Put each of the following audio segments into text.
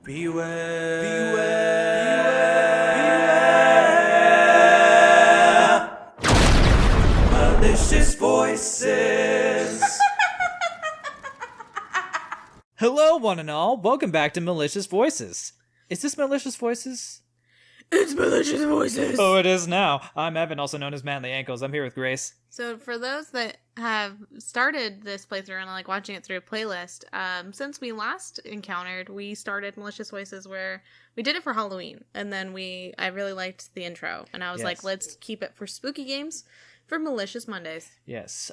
Beware. Beware. Malicious voices. Hello, one and all. Welcome back to Malicious Voices. Is this Malicious Voices? It's Malicious Voices! Oh, it is now. I'm Evan, also known as Manly Ankles. I'm here with Grace. So for those that have started this playthrough and like watching it through a playlist, since we last encountered, we started Malicious Voices where we did it for Halloween. And then I really liked the intro. And I was like, let's keep it for spooky games for Malicious Mondays. Yes.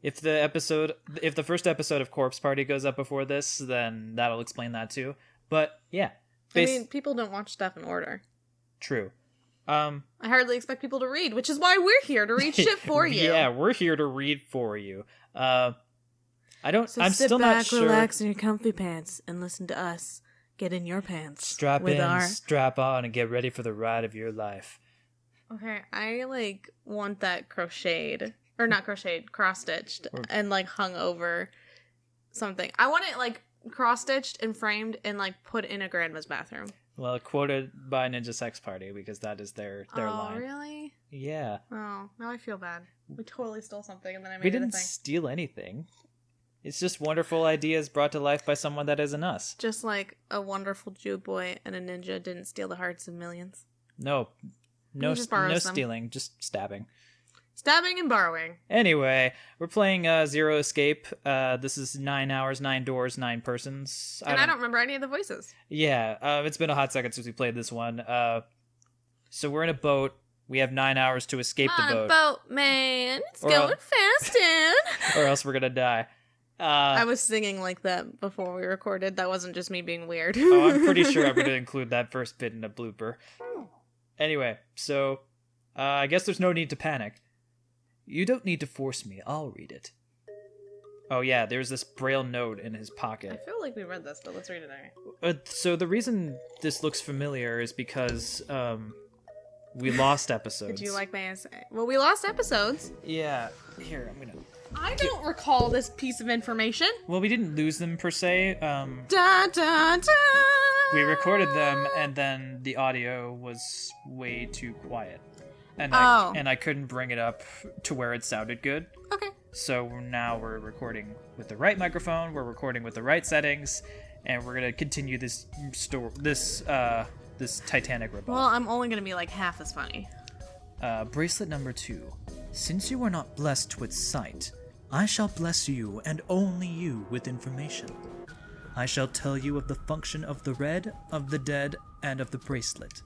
If the first episode of Corpse Party goes up before this, then that'll explain that too. But yeah. I mean, people don't watch stuff in order. True. I hardly expect people to read, which is why we're here to read shit for you. Yeah, we're here to read for you. I'm sit still back, not sure. relax in your comfy pants, and listen to us get in your pants. Strap on, and get ready for the ride of your life. Okay, I want that crocheted, or not crocheted, cross-stitched, and hung over something. I want it cross-stitched and framed and put in a grandma's bathroom. Well, quoted by Ninja Sex Party, because that is their line. Oh, really? Yeah. Oh, now I feel bad. We totally stole something and then I made We it a didn't thing. steal anything. It's just wonderful ideas brought to life by someone that isn't us. Just like a wonderful Jew boy and a ninja didn't steal the hearts of millions. No just borrows them. stealing, just stabbing. Stabbing and borrowing. Anyway, we're playing Zero Escape. This is 9 hours, 9 doors, 9 persons. And I don't remember any of the voices. Yeah, it's been a hot second since we played this one. So we're in a boat. We have 9 hours to escape the boat. On a boat, man. It's going fast in. Or else we're gonna die. I was singing like that before we recorded. That wasn't just me being weird. Oh, I'm pretty sure I'm gonna include that first bit in a blooper. Anyway, so I guess there's no need to panic. You don't need to force me, I'll read it. Oh yeah, there's this braille note in his pocket. I feel like we read this, but let's read it anyway. So the reason this looks familiar is because we lost episodes. Did you like my answer? Well, we lost episodes. Yeah, here, I'm gonna... I don't recall this piece of information. Well, we didn't lose them per se. Da, da, da. We recorded them, and then the audio was way too quiet. And I couldn't bring it up to where it sounded good. Okay. So now we're recording with the right microphone, we're recording with the right settings, and we're gonna continue this Titanic ripoff. Well, I'm only gonna be half as funny. Bracelet number 2. Since you are not blessed with sight, I shall bless you and only you with information. I shall tell you of the function of the red, of the dead, and of the bracelet.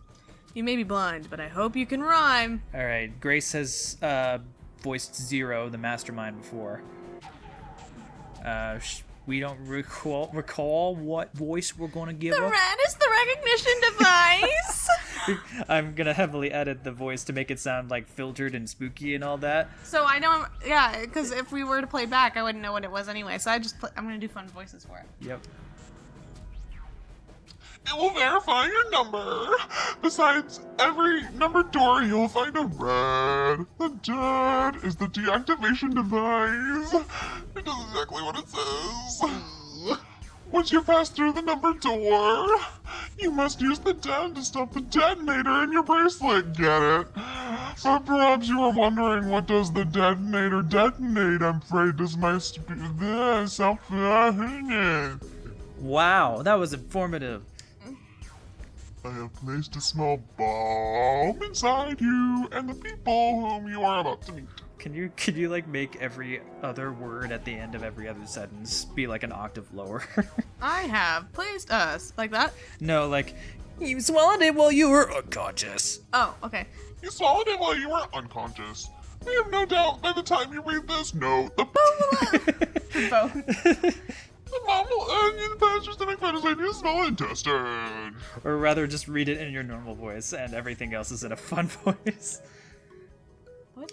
You may be blind, but I hope you can rhyme. Alright, Grace has voiced Zero, the mastermind, before. We don't recall what voice we're going to give The her. red is the recognition device. I'm going to heavily edit the voice to make it sound filtered and spooky and all that. So I know, yeah, because if we were to play back, I wouldn't know what it was anyway. So I'm going to do fun voices for it. Yep. It will verify your number. Besides every numbered door, you'll find a red. The dead is the deactivation device. It does exactly what it says. Once you pass through the numbered door, you must use the dead to stop the detonator in your bracelet. Get it? But perhaps you are wondering, what does the detonator detonate? I'm afraid this must be this. Wow, that was informative. I have placed a small bomb inside you and the people whom you are about to meet. Can you make every other word at the end of every other sentence be an octave lower? I have placed us like that. No, you swallowed it while you were unconscious. Oh, okay. You swallowed it while you were unconscious. We have no doubt by the time you read this note, the Both. the bomb will end in the pastor's stomach penetrate your small intestine. Or rather, just read it in your normal voice, and everything else is in a fun voice. What?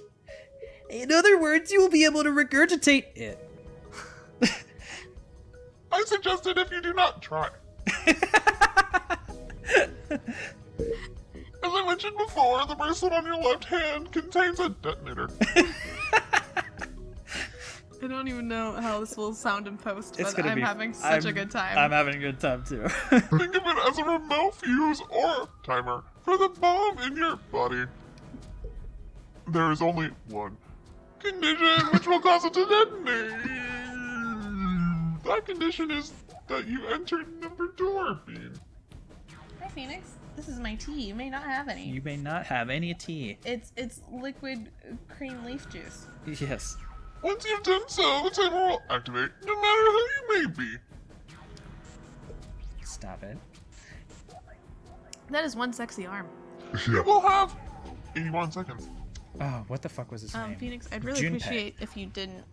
In other words, you will be able to regurgitate it. I suggest it if you do not try. As I mentioned before, the bracelet on your left hand contains a detonator. I don't even know how this will sound in post, It's but gonna I'm be. having such a good time. I'm having a good time too. Think of it as a remote fuse or timer for the bomb in your body. There is only one condition which will cause it to detonate. That condition is that you enter number door beam. Hi, Phoenix. This is my tea. You may not have any. You may not have any tea. It's liquid cream leaf juice. Yes. Once you've done so, the timer will activate, no matter who you may be. Stop it. That is one sexy arm. You will have 81 seconds. Oh, what the fuck was his name? Phoenix, I'd really Junpei. appreciate if you didn't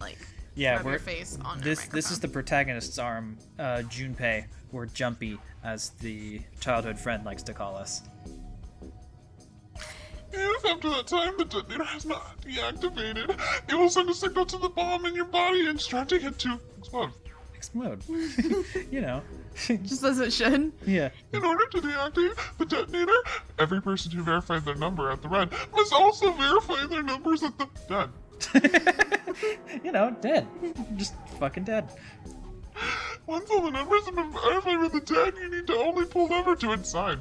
Yeah, rub we're your face on this is the protagonist's arm, Junpei, or Jumpy, as the childhood friend likes to call us. If after that time the detonator has not deactivated, it will send a signal to the bomb in your body instructing it to explode. Explode. You know. just as it should. Yeah. In order to deactivate the detonator, every person who verified their number at the red must also verify their numbers at the dead. You know, dead. Just fucking dead. Once all the numbers have been verified with the dead, you need to only pull number to inside.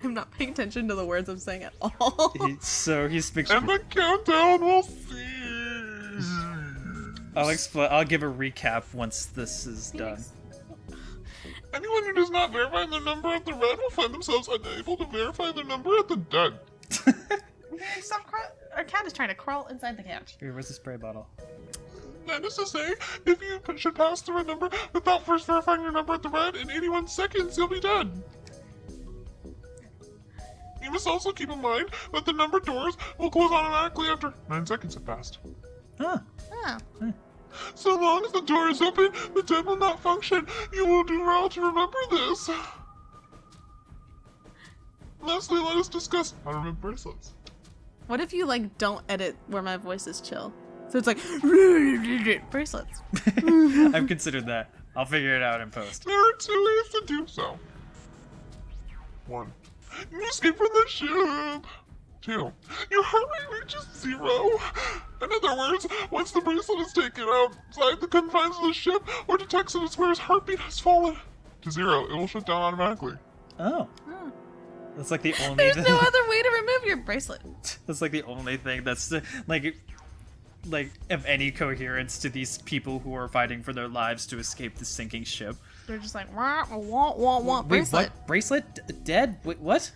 I'm not paying attention to the words I'm saying at all. So he speaks. And the countdown will cease. I'll give a recap once this is done. Anyone who does not verify their number at the red will find themselves unable to verify their number at the dead. Our cat is trying to crawl inside the couch. Here, where's the spray bottle? That is to say, if you should pass through a number without first verifying your number at the red, in 81 seconds you'll be dead. You must also keep in mind that the number doors will close automatically after 9 seconds have passed. Huh. Oh. So long as the door is open, the dead will not function. You will do well to remember this. Lastly, let us discuss how to remove bracelets. What if you don't edit where my voice is chill? So it's like bracelets. I've considered that. I'll figure it out in post. There are 2 ways to do so. 1. You escape from the ship. 2. Your heart rate reaches 0. In other words, once the bracelet is taken outside the confines of the ship or detects that its wearer's heartbeat has fallen to 0, it will shut down automatically. Oh. Oh. That's like the only. There's no other way to remove your bracelet. That's like the only thing that's like of any coherence to these people who are fighting for their lives to escape the sinking ship. They're just like, want Wait, bracelet. what? Bracelet? Dead? Wait, what?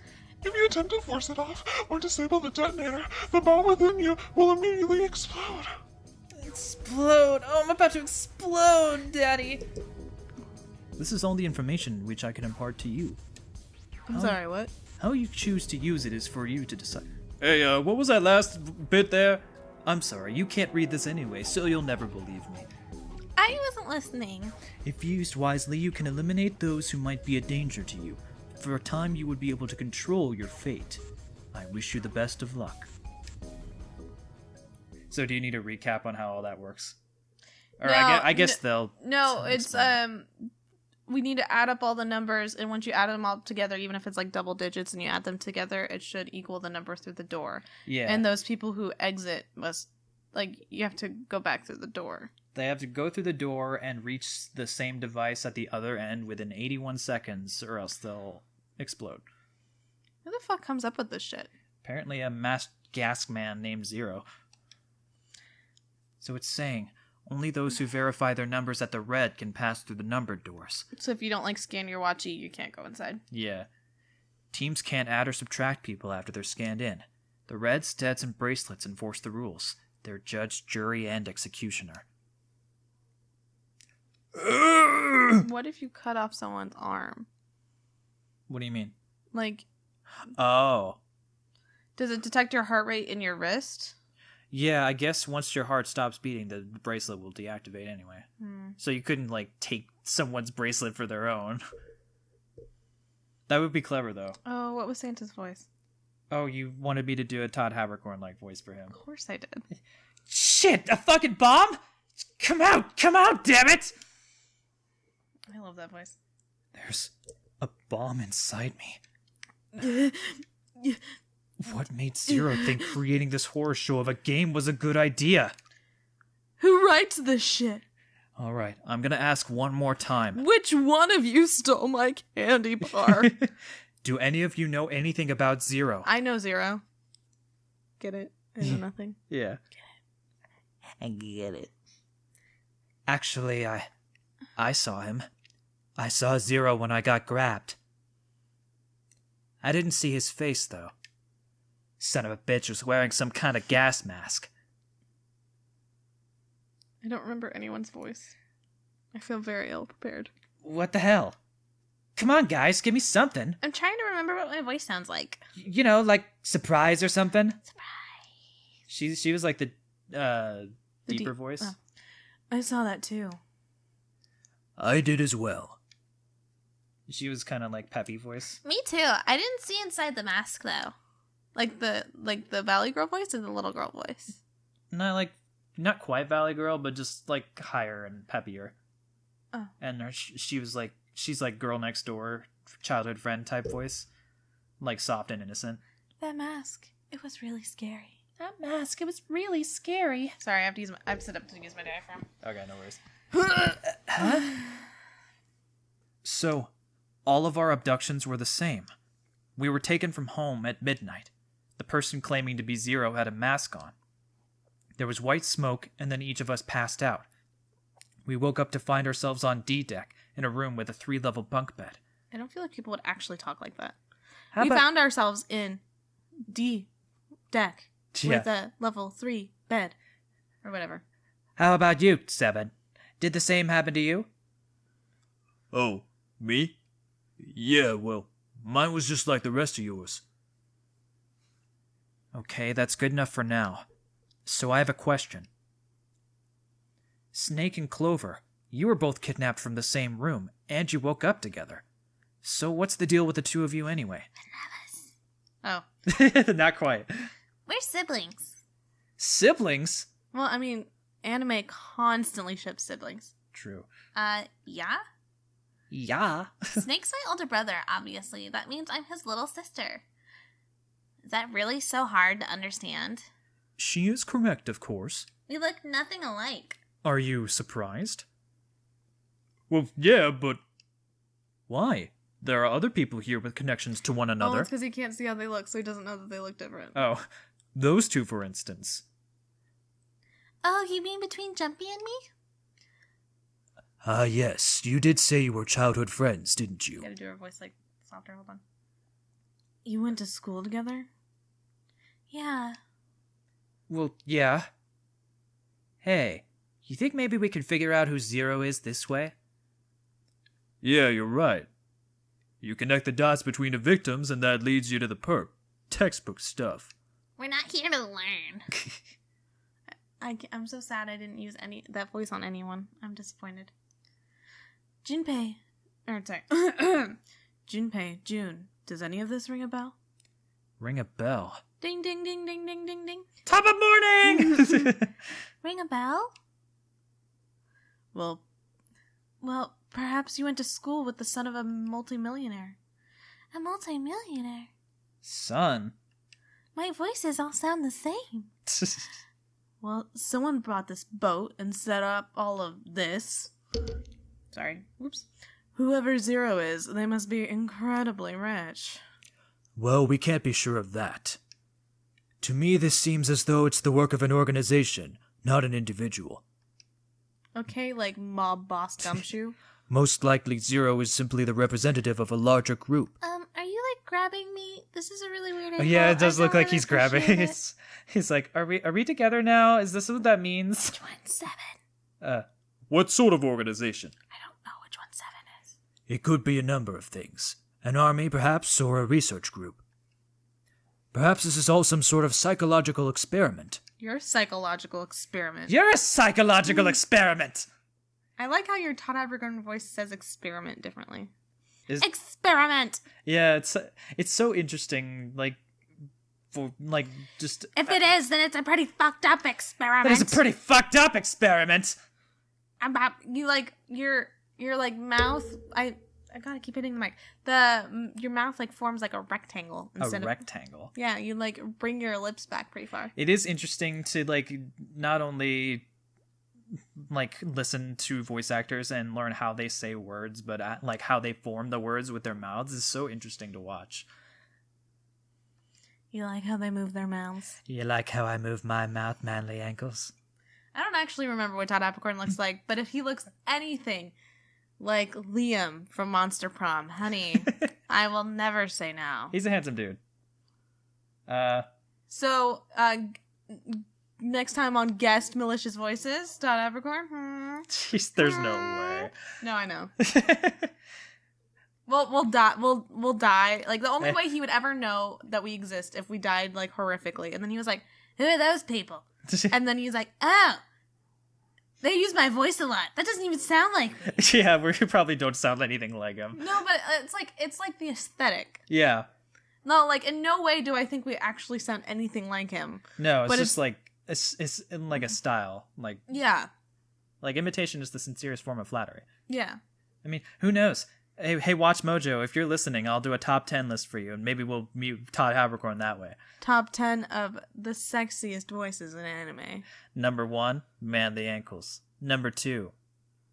If you attempt to force it off or disable the detonator, the bomb within you will immediately explode. Explode! Oh, I'm about to explode, Daddy! This is all the information which I can impart to you. I'm sorry, what? How you choose to use it is for you to decide. Hey, what was that last bit there? I'm sorry, you can't read this anyway, so you'll never believe me. I wasn't listening. If used wisely, you can eliminate those who might be a danger to you. For a time, you would be able to control your fate. I wish you the best of luck. So do you need a recap on how all that works? Or No, I guess they'll... No, it's we need to add up all the numbers, and once you add them all together, even if it's double digits and you add them together, it should equal the number through the door. Yeah. And those people who exit must you have to go back through the door. They have to go through the door and reach the same device at the other end within 81 seconds, or else they'll explode. Who the fuck comes up with this shit? Apparently a masked gas man named Zero. So it's saying, only those who verify their numbers at the red can pass through the numbered doors. So if you don't scan your watchy, you can't go inside. Yeah. Teams can't add or subtract people after they're scanned in. The reds, deads, and bracelets enforce the rules. They're judge, jury, and executioner. What if you cut off someone's arm? What do you mean? Oh. Does it detect your heart rate in your wrist? Yeah, I guess once your heart stops beating, the bracelet will deactivate anyway. So you couldn't, take someone's bracelet for their own. That would be clever, though. Oh, what was Santa's voice? Oh, you wanted me to do a Todd Habercorn-like voice for him. Of course I did. Shit! A fucking bomb?! Come out! Come out, damn it! I love that voice. There's a bomb inside me. What made Zero think creating this horror show of a game was a good idea? Who writes this shit? All right, I'm gonna ask one more time. Which one of you stole my candy bar? Do any of you know anything about Zero? I know Zero. Get it? I know nothing. Yeah. I get it. Actually, I saw him. I saw Zero when I got grabbed. I didn't see his face, though. Son of a bitch was wearing some kind of gas mask. I don't remember anyone's voice. I feel very ill prepared. What the hell? Come on, guys, give me something. I'm trying to remember what my voice sounds like. You know, like surprise or something. Surprise. She was like the deeper deep- voice. oh. I saw that too. I did as well. She was kind of like peppy voice. Me too. I didn't see inside the mask though. Like the Valley Girl voice or the little girl voice? Not quite Valley Girl, but just like higher and peppier. Oh. And she was like, she's like girl next door, childhood friend type voice, like soft and innocent. That mask. It was really scary. That mask, it was really scary. Sorry, I have to sit up to use my diaphragm. Okay, no worries. Huh? So, all of our abductions were the same. We were taken from home at midnight. The person claiming to be Zero had a mask on. There was white smoke, and then each of us passed out. We woke up to find ourselves on D deck in a room with a 3-level bunk bed. I don't feel like people would actually talk like that. How We about- found ourselves in D deck Yeah. with a level 3 bed or whatever. How about you, Seven? Did the same happen to you? Oh, me? Yeah, well, mine was just like the rest of yours. Okay, that's good enough for now. So I have a question. Snake and Clover, you were both kidnapped from the same room, and you woke up together. So what's the deal with the two of you anyway? Oh. Not quite. We're siblings. Siblings? Well, I mean, anime constantly ships siblings. True. Yeah? Yeah. Snake's my older brother, obviously. That means I'm his little sister. Is that really so hard to understand? She is correct, of course. We look nothing alike. Are you surprised? Well, yeah, but Why? There are other people here with connections to one another. because he can't see how they look, so he doesn't know that they look different. Oh, those two, for instance. Oh, you mean between Jumpy and me? ah, yes, you did say you were childhood friends, didn't you? Gotta do her voice like softer. Hold on. You went to school together? Yeah. Well, yeah. Hey, you think maybe we can figure out who Zero is this way? Yeah, you're right. You connect the dots between the victims, and that leads you to the perp. Textbook stuff. We're not here to learn. I'm so sad I didn't use that voice on anyone. I'm disappointed. Junpei. Sorry. Junpei, June. Does any of this ring a bell? Ring a bell. Ding, ding, ding, ding, ding, ding, ding. Top of morning! Ring a bell? Well, perhaps you went to school with the son of a multimillionaire. A multimillionaire? Son. My voices all sound the same. Well, someone brought this boat and set up all of this. Sorry. Whoops. Whoever Zero is, they must be incredibly rich. Well, we can't be sure of that. To me, this seems as though it's the work of an organization, not an individual. Okay, like mob boss Gumshoe. Most likely, Zero is simply the representative of a larger group. Are you like grabbing me? This is a really weird Oh, angle. yeah, it does I look don't like he's appreciate grabbing. it. He's like, are we together now? Is this what that means? Which one's 7? What sort of organization? I don't know which one 7 is. It could be a number of things. An army, perhaps, or a research group. Perhaps this is all some sort of psychological experiment. Your psychological experiment. You're a psychological experiment! I like how your Todd Evergarden voice says experiment differently. Is- Experiment! Yeah, it's so interesting, like, for, like, just... If it is, then it's a pretty fucked up experiment. That is a pretty fucked up experiment! About you like your like mouth. I gotta keep hitting the mic. Your mouth like forms like a rectangle instead A of rectangle. yeah. You like bring your lips back pretty far. It is interesting to, like, not only like listen to voice actors and learn how they say words, but like how they form the words with their mouths is so interesting to watch. You like how they move their mouths? You like how I move my mouth, manly ankles? I don't actually remember what Todd Appicorn looks like, but if he looks anything like Liam from Monster Prom, honey, I will never say no. He's a handsome dude. So, next time on Guest Malicious Voices, Todd Appicorn. Jeez, there's no way. No, I know. We'll die. We'll die. Like, the only way he would ever know that we exist if we died, like, horrifically. And then he was like, who are those people? And then he's like, oh, they use my voice a lot. That doesn't even sound like me. Yeah, we probably don't sound anything like him. No, but it's like the aesthetic. Yeah. No, like, in no way do I think we actually sound anything like him. No, it's but just like, it's in like a style. Like, yeah. Like, imitation is the sincerest form of flattery. Yeah. I mean, who knows? Hey, Watch Mojo, if you're listening, I'll do a top 10 list for you, and maybe we'll mute Todd Habercorn that way. Top 10 of the sexiest voices in anime. Number 1, man the ankles. Number 2,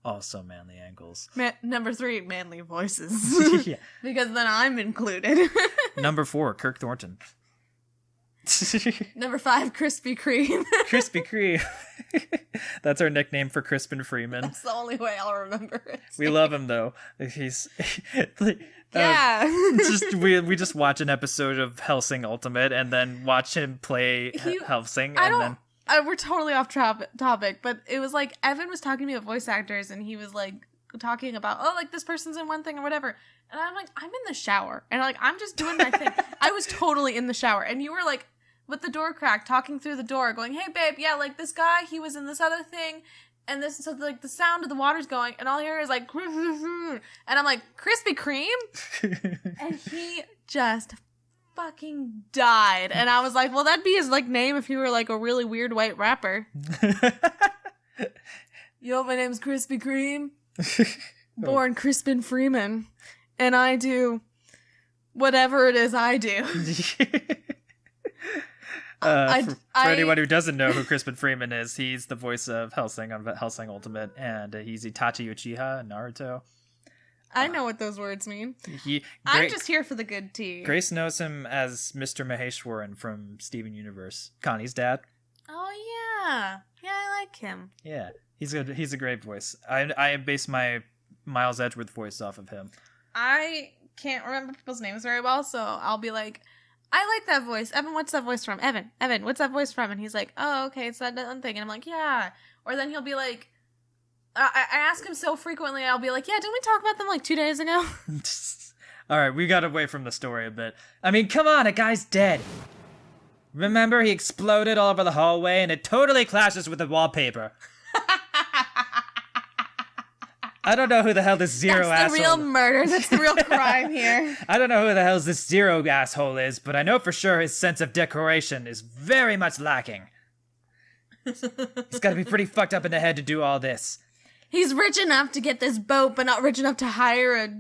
also man the ankles. Number 3, manly voices. Yeah. Because then I'm included. Number 4, Kirk Thornton. Number 5, Krispy Kreme. Krispy Kreme. That's our nickname for Crispin Freeman. That's the only way I'll remember it. We love him though. He's yeah. we just watch an episode of Hellsing Ultimate and then watch him play Hellsing. We're totally off topic, but it was like Evan was talking to me about voice actors, and he was like talking about, oh, like this person's in one thing or whatever. And I'm like, I'm in the shower, and like I'm just doing my thing. I was totally in the shower, and you were like with the door cracked, talking through the door, going, "Hey, babe, yeah, like this guy, he was in this other thing, and this." So like the sound of the water's going, and all I hear is like, and I'm like, Krispy Kreme, and he just fucking died, and I was like, well, that'd be his like name if he were like a really weird white rapper. Yo, my name's Krispy Kreme, born Crispin Freeman, and I do whatever it is I do. For anyone who doesn't know who Crispin Freeman is, he's the voice of Hellsing on Hellsing Ultimate, and he's Itachi Uchiha in Naruto. I know what those words mean. I'm just here for the good tea. Grace knows him as Mr. Maheshwaran from Steven Universe, Connie's dad. Oh yeah, I like him. Yeah, he's a great voice. I base my Miles Edgeworth voice off of him. I can't remember people's names very well, so I'll be like, I like that voice. Evan, what's that voice from? Evan, what's that voice from? And he's like, oh, okay, it's that one thing. And I'm like, yeah. Or then he'll be like, I ask him so frequently, I'll be like, yeah, didn't we talk about them like 2 days ago? All right, we got away from the story a bit. I mean, come on, a guy's dead. Remember, he exploded all over the hallway, and it totally clashes with the wallpaper. I don't know who the hell this Zero asshole... That's the real murder. That's the real crime here. I don't know who the hell this Zero asshole is, but I know for sure his sense of decoration is very much lacking. He's got to be pretty fucked up in the head to do all this. He's rich enough to get this boat, but not rich enough to hire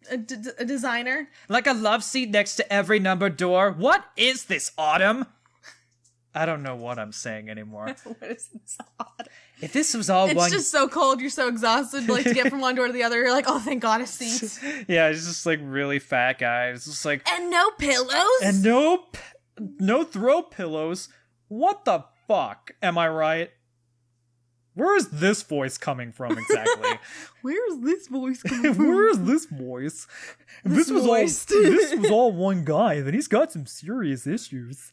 a designer. Like a love seat next to every numbered door? What is this, Autumn? I don't know what I'm saying anymore. What is this, Autumn? If this was all it's one... It's just so cold, you're so exhausted, like, to get from one door to the other, you're like, oh, thank God, a seat. Yeah, he's just, like, really fat guy. It's just like... And no pillows? And no throw pillows? What the fuck? Am I right? Where is this voice coming from, exactly? Where is this voice coming from? Where is this voice? If this was all one guy, then he's got some serious issues.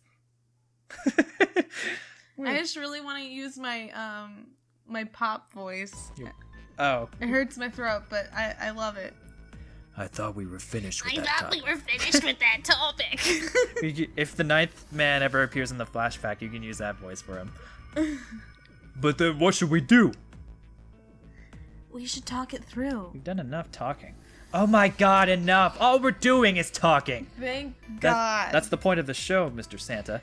I just really want to use my my pop voice. Oh. It hurts my throat, but I love it. I thought we were finished with I that thought we were finished with that topic. If the ninth man ever appears in the flashback, you can use that voice for him. But then what should we do? We should talk it through. We've done enough talking. Oh my god, enough! All we're doing is talking! Thank God. That's the point of the show, Mr. Santa.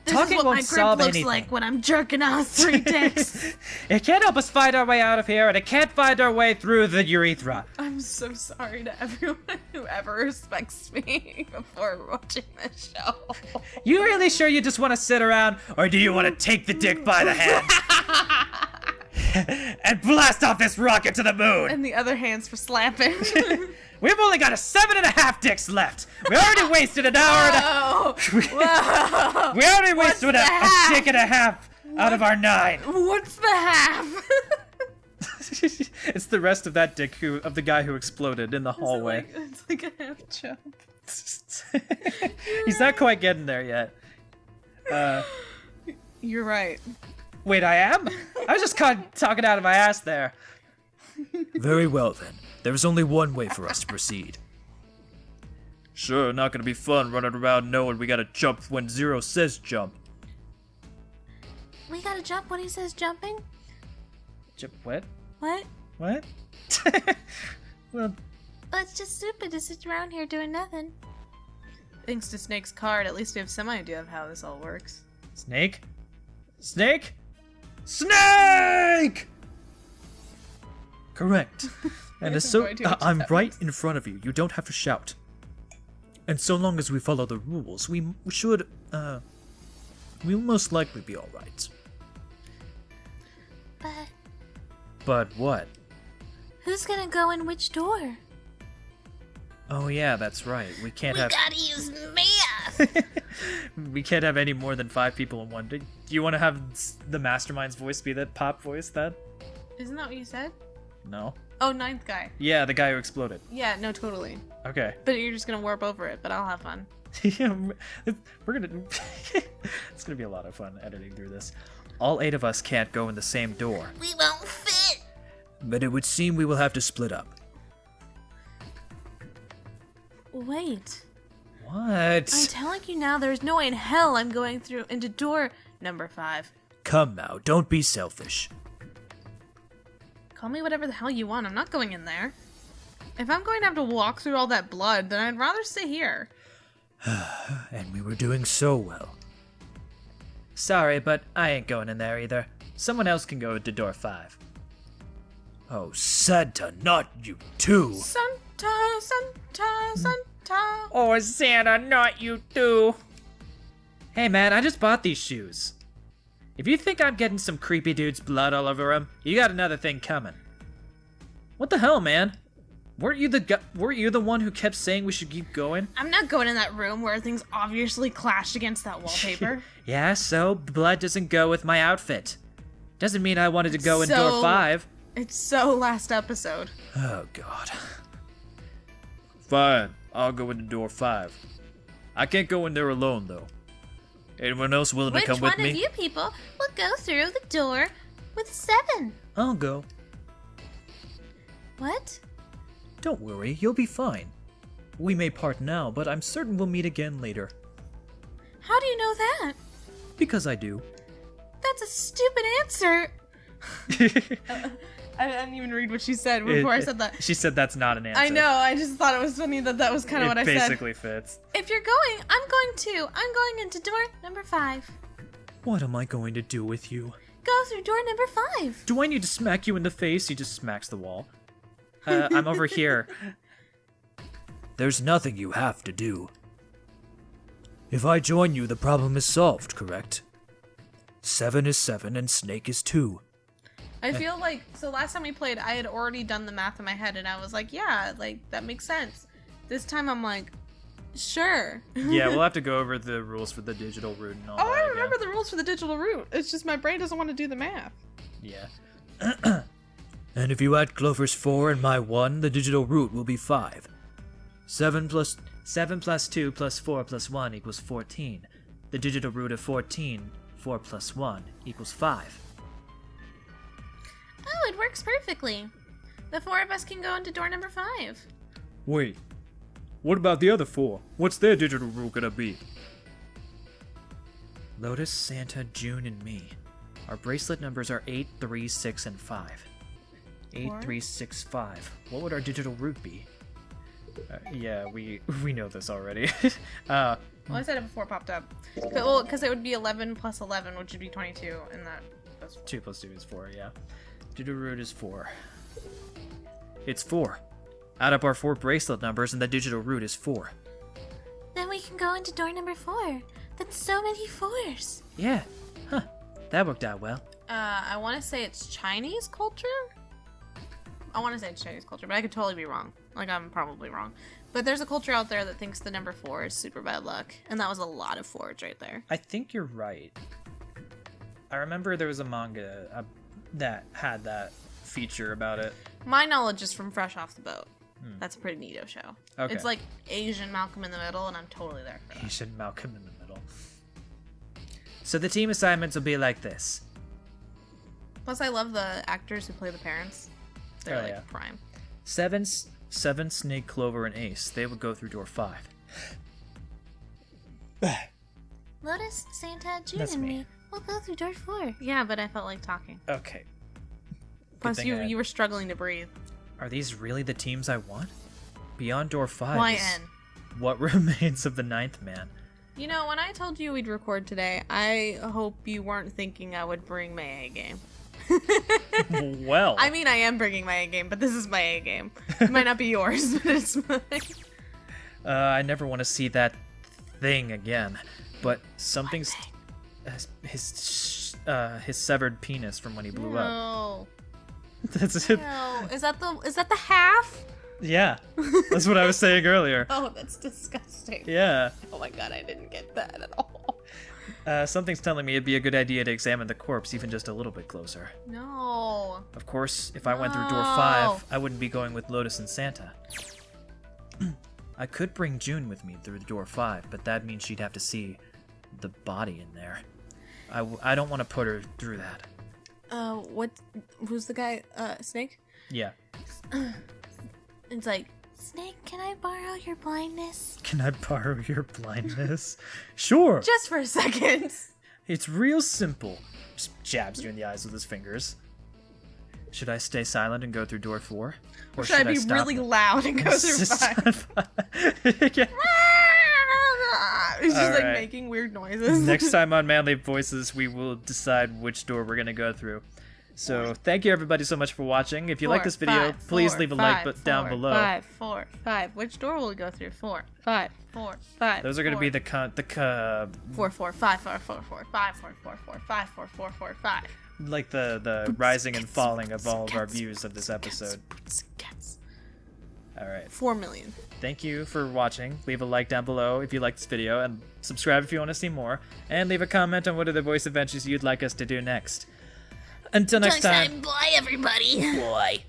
This Talking is what won't my grip solve looks anything. like when I'm jerking off 3 dicks. It can't help us find our way out of here, and it can't find our way through the urethra. I'm so sorry to everyone who ever respects me before watching this show. You really sure you just want to sit around, or do you want to take the dick by the hand? and blast off this rocket to the moon. And the other hand's for slapping. We've only got 7.5 dicks left. We already wasted an hour and a... Oh, whoa. We already wasted a half? dick and a half out of our 9. What's the half? It's the rest of that dick of the guy who exploded in the hallway. It's like a half jump. He's not quite getting there yet. You're right. Wait, I am? I was just talking out of my ass there. Very well then. There is only one way for us to proceed. Sure, not gonna be fun running around knowing we gotta jump when Zero says jump. We gotta jump when he says jumping? Jump what? What? What? Well, Well, it's just stupid to sit around here doing nothing. Thanks to Snake's card, at least we have some idea of how this all works. Snake? Snake? Snake! Correct. And Yes, so I'm going to I'm attempt. right in front of you. You don't have to shout. And so long as we follow the rules, we should we'll most likely be all right. But But what? who's gonna go in which door? Oh yeah, that's right. We can't We have gotta use math! We can't have any more than 5 people in one. Do you want to have the mastermind's voice be that pop voice then? Isn't that what you said? No. Oh, 9th guy. Yeah, the guy who exploded. Yeah, no, totally. Okay. But you're just gonna warp over it, but I'll have fun. Yeah, we're gonna... It's gonna be a lot of fun editing through this. All 8 of us can't go in the same door. We won't fit! But it would seem we will have to split up. Wait. What? I'm telling you now, there's no way in hell I'm going through into door number 5. Come now, don't be selfish. Call me whatever the hell you want, I'm not going in there. If I'm going to have to walk through all that blood, then I'd rather stay here. And we were doing so well. Sorry, but I ain't going in there either. Someone else can go into door 5. Oh, Santa, not you too. Santa, Santa, Santa. Oh, Santa, not you too. Hey man, I just bought these shoes. If you think I'm getting some creepy dude's blood all over them, you got another thing coming. What the hell, man? Weren't you the one who kept saying we should keep going? I'm not going in that room where things obviously clashed against that wallpaper. Yeah, so blood doesn't go with my outfit. Doesn't mean I wanted to go in door So- 5. It's so last episode. Oh, God. Fine, I'll go into door 5. I can't go in there alone, though. Anyone else willing Which to come one with me? of you people will go through the door with 7? I'll go. What? Don't worry, you'll be fine. We may part now, but I'm certain we'll meet again later. How do you know that? Because I do. That's a stupid answer. I didn't even read what she said before I said that. She said that's not an answer. I know, I just thought it was funny that that was kind of what I said. It basically fits. If you're going, I'm going too. I'm going into door number 5. What am I going to do with you? Go through door number 5. Do I need to smack you in the face? He just smacks the wall. I'm over here. There's nothing you have to do. If I join you, the problem is solved, correct? 7 is 7 and Snake is 2. I feel like, so last time we played, I had already done the math in my head and I was like, yeah, like, that makes sense. This time I'm like, sure. Yeah, we'll have to go over the rules for the digital route and all Oh, that I again. remember the rules for the digital route. It's just my brain doesn't want to do the math. Yeah. And if you add Clover's 4 and my 1, the digital root will be 5. 7 plus 2 plus 4 plus 1 equals 14. The digital root of 14, 4 plus 1 equals 5. Oh, it works perfectly. The 4 of us can go into door number 5. Wait. What about the other 4? What's their digital root gonna be? Lotus, Santa, June, and me. Our bracelet numbers are 8, 3, 6, and 5. 8, 3, 6, 5. What would our digital root be? Yeah, we know this already. Well, I said it before it popped up. Well, because it would be 11 plus 11, which would be 22, and that was 2 plus 2 is 4, yeah. Digital root is 4. It's 4. Add up our 4 bracelet numbers and the digital root is 4. Then we can go into door number 4. That's so many 4s. Yeah. Huh. That worked out well. I want to say it's Chinese culture. I want to say it's Chinese culture, but I could totally be wrong. Like, I'm probably wrong. But there's a culture out there that thinks the number 4 is super bad luck, and that was a lot of 4s right there. I think you're right. I remember there was a manga that had that feature about it. My knowledge is from Fresh Off the Boat. That's a pretty neato show. Okay. It's like Asian Malcolm in the Middle, and I'm totally there for that. Asian Malcolm in the Middle. So the team assignments will be like this. Plus, I love the actors who play the parents. They're Oh, like yeah. prime. Seven, Snake, Clover, and Ace. They would go through door 5. Lotus, Santa, June, That's and me. me will go through door 4. Yeah, but I felt like talking. Okay. Plus, thing you were struggling to breathe. Are these really the teams I want? Beyond door 5 is YN. what remains of the 9th man. You know, when I told you we'd record today, I hope you weren't thinking I would bring my A game. Well. I mean, I am bringing my A game, but this is my A game. It might not be yours, but it's mine. I never want to see that thing again. But something's... His severed penis from when he blew up. No. That's it. No. Is that the half? Yeah. That's what I was saying earlier. Oh, that's disgusting. Yeah. Oh my god, I didn't get that at all. Something's telling me it'd be a good idea to examine the corpse even just a little bit closer. No. Of course, if I went through door No. 5, I wouldn't be going with Lotus and Santa. I could bring June with me through door 5, but that means she'd have to see the body in there. I don't want to put her through that. Who's the guy? Snake? Yeah. It's like, Snake, can I borrow your blindness? Can I borrow your blindness? Sure. just for a second. It's real simple. Just jabs you in the eyes with his fingers. Should I stay silent and go through door 4? Or Should I be stop really loud and go through 5? Yeah. It's just like Alright. making weird noises. Next time on Manly Voices, we will decide which door we're going to go through. So, thank you everybody so much for watching. If you like this video, please leave a like down below. 5, 4, 5. Which door will we go through? 4, 5, 4, 5. Those are going to be the 4, 4, 5, 4, 4, 4, 5, 4, 4, 4, 5, 4, 4, 4, 5. like the rising and falling of all of our views of this episode. All right. 4 million. Thank you for watching. Leave a like down below if you liked this video, and subscribe if you want to see more. And leave a comment on what other voice adventures you'd like us to do next. Until next time. Bye, everybody. Bye.